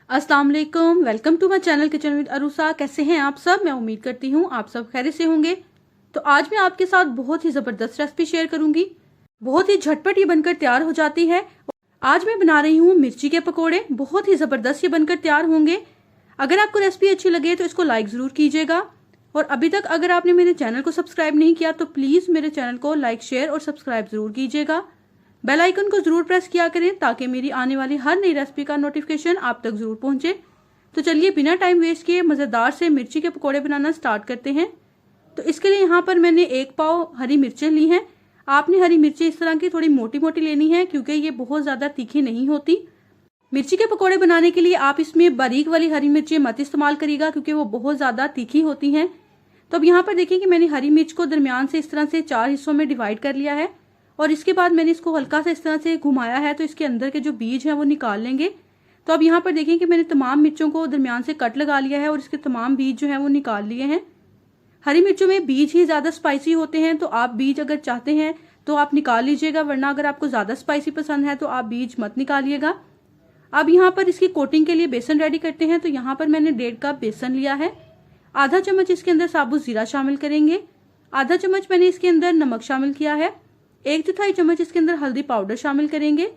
अस्सलाम वालेकुम, welcome to my channel kitchen with Arusa. कैसे हैं आप सब? मैं उम्मीद करती हूँ आप सब खैरियत से होंगे। तो आज मैं आपके साथ बहुत ही ज़बरदस्त रेसिपी शेयर करूंगी। बहुत ही झटपट ये बनकर तैयार हो जाती है। आज मैं बना रही हूँ मिर्ची के पकोड़े। बहुत ही ज़बरदस्त ये बनकर तैयार होंगे। अगर आपको रेसिपी अच्छी लगे तो इसको लाइक ज़रूर कीजिएगा। और अभी तक अगर आपने मेरे चैनल को सब्सक्राइब नहीं किया तो प्लीज़ मेरे चैनल को लाइक, शेयर और सब्सक्राइब ज़रूर कीजिएगा। बेल आइकन को जरूर प्रेस किया करें ताकि मेरी आने वाली हर नई रेसिपी का नोटिफिकेशन आप तक जरूर पहुंचे। तो चलिए बिना टाइम वेस्ट किए मज़ेदार से मिर्ची के पकोड़े बनाना स्टार्ट करते हैं। तो इसके लिए यहाँ पर मैंने 1 पाव हरी मिर्चें ली हैं। आपने हरी मिर्चें इस तरह की थोड़ी मोटी मोटी लेनी है क्योंकि ये बहुत ज़्यादा तीखी नहीं होती। मिर्ची के पकौड़े बनाने के लिए आप इसमें बारीक वाली हरी मिर्चें मत इस्तेमाल करिएगा क्योंकि वो बहुत ज़्यादा तीखी होती हैं। तो अब यहाँ पर देखिए कि मैंने हरी मिर्च को दरमियान से इस तरह से 4 हिस्सों में डिवाइड कर लिया है। और इसके बाद मैंने इसको हल्का सा इस तरह से घुमाया है तो इसके अंदर के जो बीज हैं वो निकाल लेंगे। तो अब यहाँ पर देखें कि मैंने तमाम मिर्चों को दरमियान से कट लगा लिया है और इसके तमाम बीज जो हैं वो निकाल लिए हैं। हरी मिर्चों में बीज ही ज़्यादा स्पाइसी होते हैं, तो आप बीज अगर चाहते हैं तो आप निकाल लीजिएगा, वरना अगर आपको ज़्यादा स्पाइसी पसंद है तो आप बीज मत निकालिएगा। अब यहाँ पर इसकी कोटिंग के लिए बेसन रेडी करते हैं। तो यहाँ पर मैंने 1.5 कप बेसन लिया है। आधा चम्मच इसके अंदर साबुत ज़ीरा शामिल करेंगे। आधा चम्मच मैंने इसके अंदर नमक शामिल किया है। 1/4 चम्मच इसके अंदर हल्दी पाउडर शामिल करेंगे।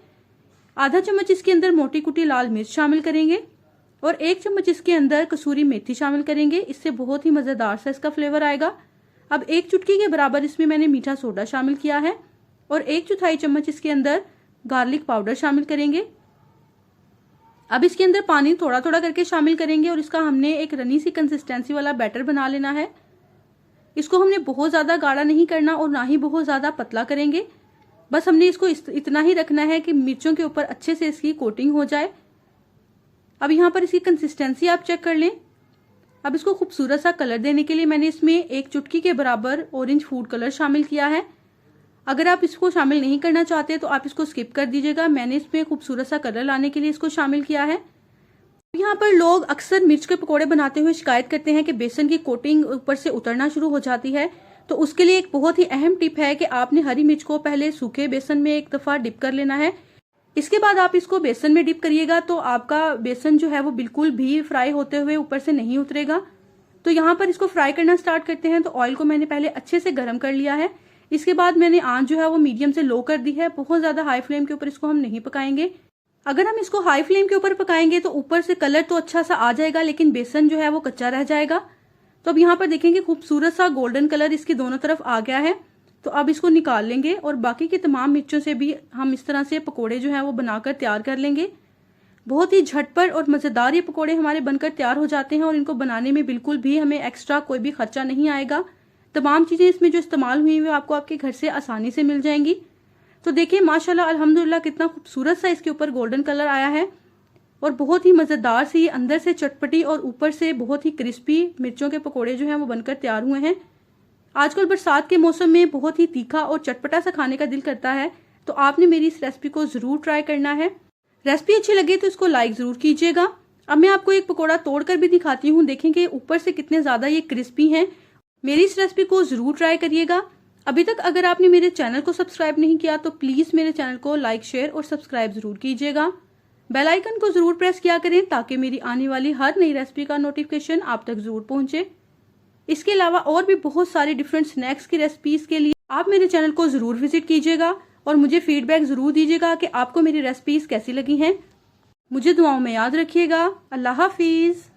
आधा चम्मच इसके अंदर मोटी कुटी लाल मिर्च शामिल करेंगे और 1 चम्मच इसके अंदर कसूरी मेथी शामिल करेंगे। इससे बहुत ही मज़ेदार सा इसका फ्लेवर आएगा। अब 1 चुटकी के बराबर इसमें मैंने मीठा सोडा शामिल किया है और 1/4 चम्मच इसके अंदर गार्लिक पाउडर शामिल करेंगे। अब इसके अंदर पानी थोड़ा थोड़ा करके शामिल करेंगे और इसका हमने एक रनी सी कंसिस्टेंसी वाला बैटर बना लेना है। इसको हमने बहुत ज़्यादा गाढ़ा नहीं करना और ना ही बहुत ज़्यादा पतला करेंगे। बस हमने इसको इतना ही रखना है कि मिर्चों के ऊपर अच्छे से इसकी कोटिंग हो जाए। अब यहाँ पर इसकी कंसिस्टेंसी आप चेक कर लें। अब इसको खूबसूरत सा कलर देने के लिए मैंने इसमें 1 चुटकी के बराबर ऑरेंज फूड कलर शामिल किया है। अगर आप इसको शामिल नहीं करना चाहते तो आप इसको स्किप कर दीजिएगा। मैंने इसमें खूबसूरत सा कलर लाने के लिए इसको शामिल किया है। यहाँ पर लोग अक्सर मिर्च के पकोड़े बनाते हुए शिकायत करते हैं कि बेसन की कोटिंग ऊपर से उतरना शुरू हो जाती है। तो उसके लिए एक बहुत ही अहम टिप है कि आपने हरी मिर्च को पहले सूखे बेसन में एक दफ़ा डिप कर लेना है। इसके बाद आप इसको बेसन में डिप करिएगा तो आपका बेसन जो है वो बिल्कुल भी फ्राई होते हुए ऊपर से नहीं उतरेगा। तो यहाँ पर इसको फ्राई करना स्टार्ट करते हैं। तो ऑयल को मैंने पहले अच्छे से गर्म कर लिया है। इसके बाद मैंने आंच जो है वो मीडियम से लो कर दी है। बहुत ज़्यादा हाई फ्लेम के ऊपर इसको हम नहीं पकाएंगे। अगर हम इसको हाई फ्लेम के ऊपर पकाएंगे तो ऊपर से कलर तो अच्छा सा आ जाएगा लेकिन बेसन जो है वो कच्चा रह जाएगा। तो अब यहाँ पर देखेंगे खूबसूरत सा गोल्डन कलर इसकी दोनों तरफ आ गया है। तो अब इसको निकाल लेंगे और बाकी की तमाम मिर्चों से भी हम इस तरह से पकोड़े जो हैं वो बनाकर तैयार कर लेंगे। बहुत ही झटपट और मज़ेदार ये पकोड़े हमारे बनकर तैयार हो जाते हैं और इनको बनाने में बिल्कुल भी हमें एक्स्ट्रा कोई भी खर्चा नहीं आएगा। तमाम चीज़ें इसमें जो इस्तेमाल हुई वो आपको आपके घर से आसानी से मिल जाएंगी। तो देखिए माशाल्लाह अल्हम्दुलिल्लाह कितना खूबसूरत सा इसके ऊपर गोल्डन कलर आया है और बहुत ही मज़ेदार सी अंदर से चटपटी और ऊपर से बहुत ही क्रिस्पी मिर्चों के पकोड़े जो हैं वो बनकर तैयार हुए हैं। आजकल बरसात के मौसम में बहुत ही तीखा और चटपटा सा खाने का दिल करता है। तो आपने मेरी इस रेसिपी को ज़रूर ट्राई करना है। रेसिपी अच्छी लगे तो इसको लाइक ज़रूर कीजिएगा। अब मैं आपको एक पकौड़ा तोड़ कर भी दिखाती हूँ। देखेंगे ऊपर से कितने ज़्यादा ये क्रिस्पी हैं। मेरी इस रेसिपी को ज़रूर ट्राई करिएगा। अभी तक अगर आपने मेरे चैनल को सब्सक्राइब नहीं किया तो प्लीज़ मेरे चैनल को लाइक, शेयर और सब्सक्राइब ज़रूर कीजिएगा। बेल आइकन को ज़रूर प्रेस किया करें ताकि मेरी आने वाली हर नई रेसिपी का नोटिफिकेशन आप तक ज़रूर पहुंचे। इसके अलावा और भी बहुत सारी डिफरेंट स्नैक्स की रेसिपीज़ के लिए आप मेरे चैनल को ज़रूर विजिट कीजिएगा और मुझे फीडबैक ज़रूर दीजिएगा कि आपको मेरी रेसिपीज़ कैसी लगी हैं। मुझे दुआओं में याद रखिएगा। अल्लाह हाफिज़।